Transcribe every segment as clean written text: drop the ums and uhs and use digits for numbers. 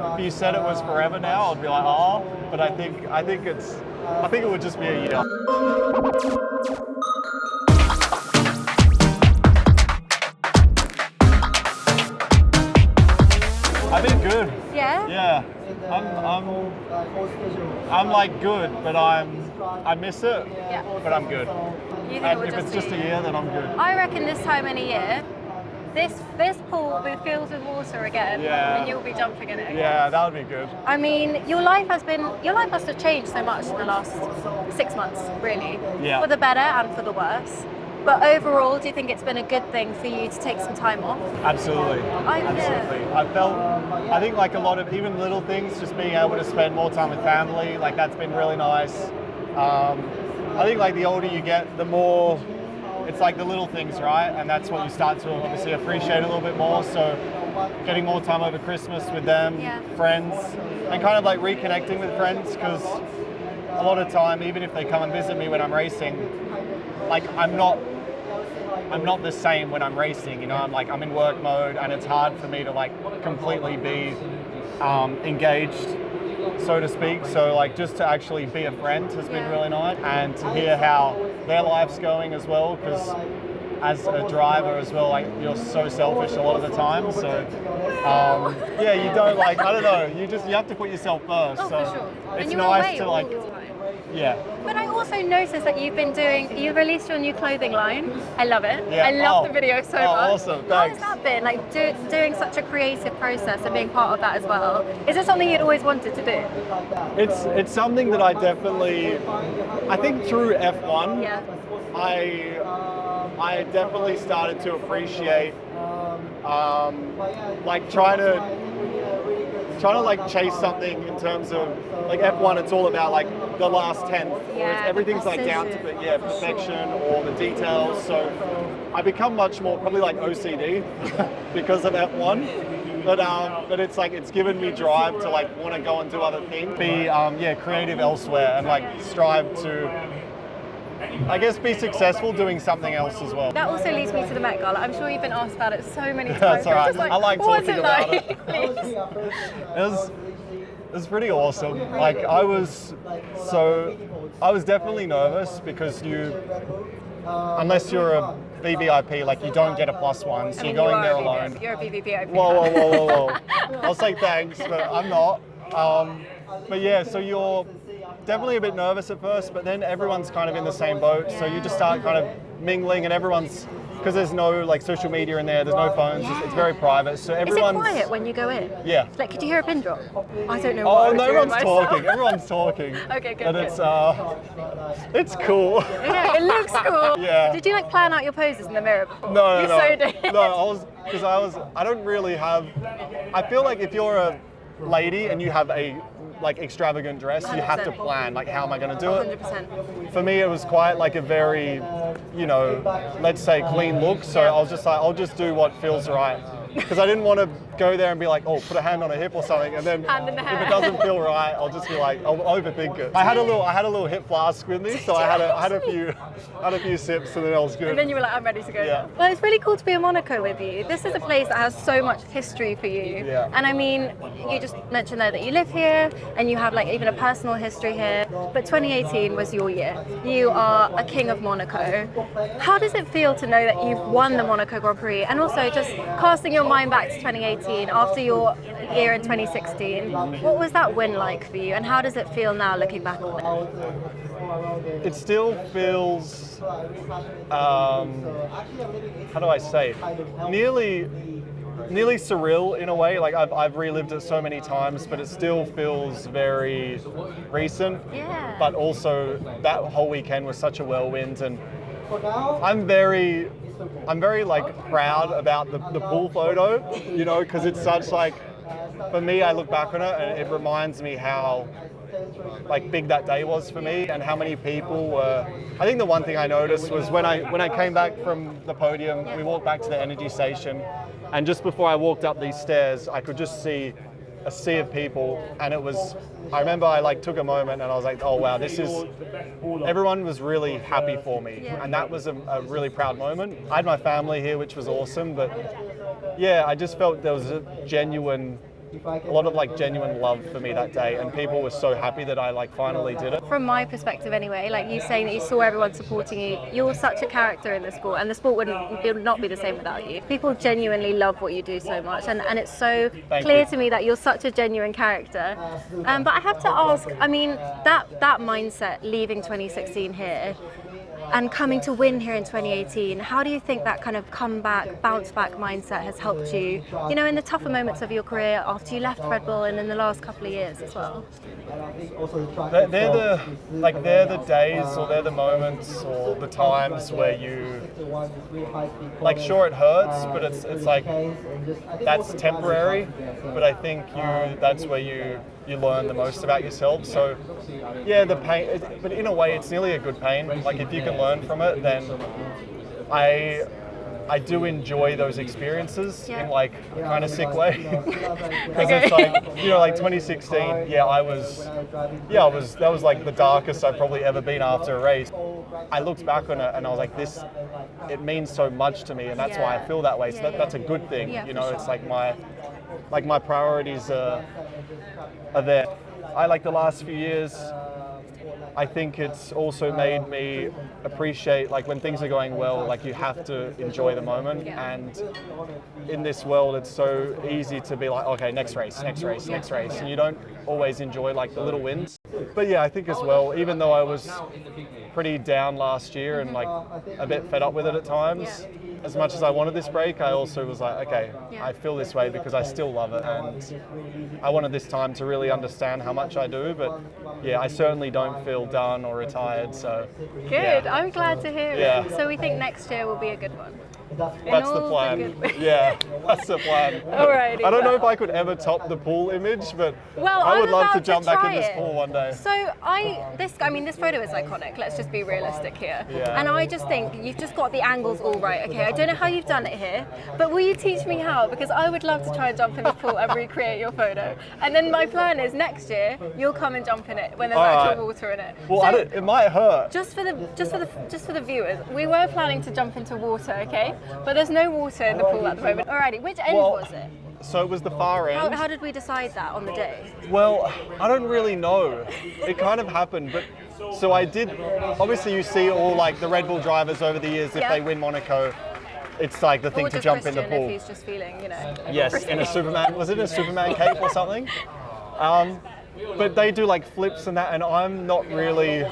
If you said it was forever now, I'd be like, oh, but I think it would just be a year. I've been good. Yeah? Yeah. I'm like good, but I miss it. Yeah. But I'm good. You think And it would if it's be- just a year, then I'm good. I reckon this time in a year, this pool will be filled with water again, Yeah. and you'll be jumping in it again. Yeah, that would be good. I mean, your life must have changed so much in the last 6 months, really. Yeah. For the better and for the worse. But overall, do you think it's been a good thing for you to take some time off? Absolutely. Absolutely. I think like a lot of even little things, just being able to spend more time with family, like that's been really nice. I think like the older you get, the more it's like the little things, right? And that's what you start to obviously appreciate a little bit more. So getting more time over Christmas with them, friends, and kind of like reconnecting with friends, because a lot of time, even if they come and visit me when I'm racing, like I'm not the same when I'm racing, you know, I'm in work mode and it's hard for me to like completely be engaged, so to speak. So like just to actually be a friend has been really nice, and to hear how their life's going as well, because as a driver as well, like you're so selfish a lot of the time. So yeah, you don't like, I don't know, you have to put yourself first. Oh, so for sure. it's And you're nice away to all like, the time. yeah. But I also noticed that you've released your new clothing line. I love it. Yeah. I love the video so much. Awesome, thanks. How has that been, like doing such a creative process and being part of that as well? Is it something you'd always wanted to do? It's something that I think through F1, Yeah. I definitely started to appreciate like trying to like chase something in terms of like F1. It's all about like the last 10th. Yeah, Everything's like down to perfection or the details. So I become much more probably like OCD because of F1. But it's like it's given me drive to like want to go and do other things, be creative elsewhere, and like strive to, I guess, be successful doing something else as well. That also leads me to the Met Gala. I'm sure you've been asked about it so many times. That's all right. Just like, I like what's talking it about like? it. Please. It was pretty awesome. Like I was definitely nervous because unless you're a VVIP, like you don't get a +1, so you're going there alone. You're a VVIP. Whoa. I'll say thanks, but I'm not. But yeah, so you're definitely a bit nervous at first, but then everyone's kind of in the same boat, so you just start kind of mingling, and everyone's, because there's no like social media in there, there's no phones, it's very private, so everyone's... Is it quiet when you go in? Yeah. Like, could you hear a pin drop? I don't know what no, I was doing everyone's talking. Okay, good. And it's cool. Yeah, it looks cool. Yeah. Did you like plan out your poses in the mirror before? No. You so did. No, I don't really have, I feel like if you're a lady and you have a like extravagant dress, you have to 100%. plan, like how am I going to do it? 100%. For me, it was quite like a very, let's say clean look. So I was just like, I'll just do what feels right. Because I didn't want to go there and be like, oh, put a hand on a hip or something, and then Hand in the if hair. it doesn't feel right, I'll just be like, I'll overthink it. I had a little hip flask with me, so I had a few sips, and then I was good. And then you were like, I'm ready to go. Yeah. Well, it's really cool to be in Monaco with you. This is a place that has so much history for you. Yeah. And I mean, you just mentioned there that you live here and you have like even a personal history here. But 2018 was your year. You are a king of Monaco. How does it feel to know that you've won the Monaco Grand Prix? And also just casting your mind back to 2018 after your year in 2016. What was that win like for you? And how does it feel now looking back on it? It still feels, how do I say, nearly surreal in a way. Like I've relived it so many times, but it still feels very recent. Yeah. But also that whole weekend was such a whirlwind, and I'm very like proud about the pool photo, because it's such like, for me, I look back on it and it reminds me how like big that day was for me, and how many people were. I think the one thing I noticed was when I came back from the podium, we walked back to the energy station, and just before I walked up these stairs, I could just see a sea of people, and I remember I like took a moment and I was like, oh wow, everyone was really happy for me, and that was a really proud moment. I had my family here, which was awesome, but yeah, I just felt there was a genuine a lot of like genuine love for me that day, and people were so happy that I like finally did it. From my perspective anyway, like you saying that you saw everyone supporting you, you're such a character in the sport, and the sport would not be the same without you. People genuinely love what you do so much, and it's so clear to me that you're such a genuine character. But I have to ask, I mean, that mindset leaving 2016 here and coming to win here in 2018, how do you think that kind of comeback, bounce back mindset has helped you, you know, in the tougher moments of your career after you left Red Bull and in the last couple of years as well? They're the days, or they're the moments or the times where you, like, sure it hurts, but it's like that's temporary, but I think that's where you learn the most about yourself. So yeah, the pain, but in a way it's nearly a good pain. Like if you can learn from it, then I do enjoy those experiences in like a kind of sick way. Because it's like, you know, like 2016, that was like the darkest I've probably ever been after a race. I looked back on it and I was like, it means so much to me, and that's why I feel that way. So that's a good thing, you know. It's like my priorities are there. I like the last few years, I think it's also made me appreciate, like, when things are going well, like, you have to enjoy the moment. And in this world, it's so easy to be like, okay, next race, and you don't always enjoy like the little wins. But yeah, I think as well, even though I was pretty down last year and like a bit fed up with it at times, as much as I wanted this break, I also was like, okay, I feel this way because I still love it, and I wanted this time to really understand how much I do. But yeah, I certainly don't feel done or retired, so good. I'm glad to hear it. So we think next year will be a good one. That's the plan. Yeah, that's the plan. Alrighty. I don't know if I could ever top the pool image, but I would love to jump back in this pool one day. So this photo is iconic. Let's just be realistic here. And I just think you've just got the angles all right. Okay, I don't know how you've done it here, but will you teach me how? Because I would love to try and jump in the pool and recreate your photo. And then my plan is next year you'll come and jump in it when there's actual water in it. Well, so, it might hurt. Just for the viewers, we were planning to jump into water, okay? But there's no water in the pool at the moment. Alrighty, which end was it? So it was the far end. How did we decide that on the day? Well, I don't really know. It kind of happened, but so I did. Obviously, you see all like the Red Bull drivers over the years, if they win Monaco, it's like the thing to jump in the pool. If he's just feeling, you know. Yes, in a Superman. Was it a Superman cape or something? But they do like flips and that, and I'm not really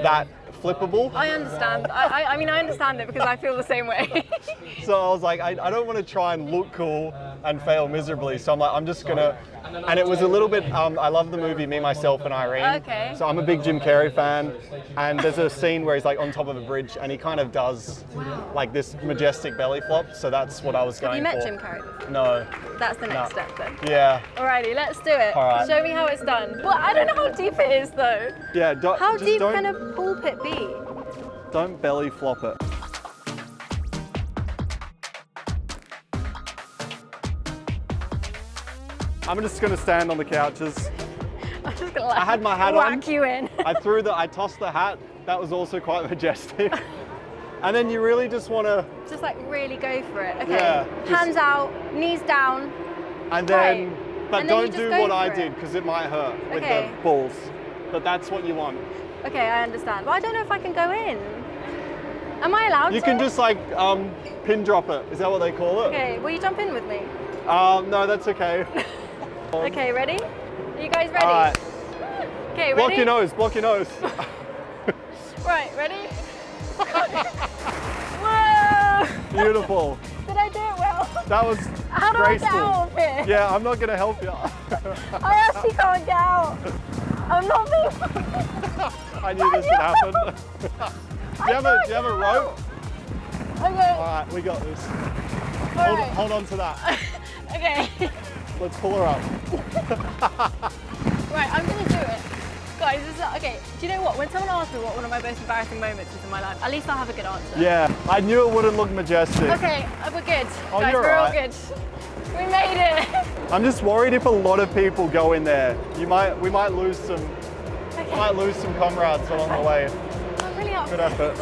that flippable. I understand. I mean, I understand it because I feel the same way. So I was like, I don't want to try and look cool and fail miserably. So I'm like, I'm just gonna. And it was a little bit. I love the movie Me, Myself, and Irene. Okay. So I'm a big Jim Carrey fan, and there's a scene where he's like on top of a bridge, and he kind of does like this majestic belly flop. So that's what I was going for. Have you met Jim Carrey? No. That's the next step then. Yeah. Alrighty, let's do it. All right. Show me how it's done. Well, I don't know how deep it is though. Yeah. How deep can a pool pit be? Don't belly flop it. I'm just gonna stand on the couches. I'm just gonna like I had my hat whack you in. I tossed the hat. That was also quite majestic. And then you really just wanna just like really go for it. Okay. Yeah, hands out, knees down. And then, but and then don't do what I did because it might hurt with the balls. But that's what you want. Okay, I understand. But I don't know if I can go in. Am I allowed to? You can just like pin drop it. Is that what they call it? Okay, will you jump in with me? No, that's okay. Okay, ready? Are you guys ready? All right. Okay, ready? Block your nose, block your nose. Right, ready? Whoa! Beautiful. Did I do it well? That was How do graceful. I get out of here? Yeah, I'm not going to help you. I actually can't get out. I'm not being... I knew this would happen. Do you have a rope? Okay. All right, we got this. Right. Hold on to that. Okay. Let's pull her up. Right, I'm going to do it. Guys, this is, okay, do you know what? When someone asks me what one of my most embarrassing moments is in my life, at least I'll have a good answer. Yeah, I knew it wouldn't look majestic. Okay, we're good. Oh, guys, you're we're all right. good. We made it. I'm just worried if a lot of people go in there, we might lose some comrades along the way. I'm really upset. Good effort.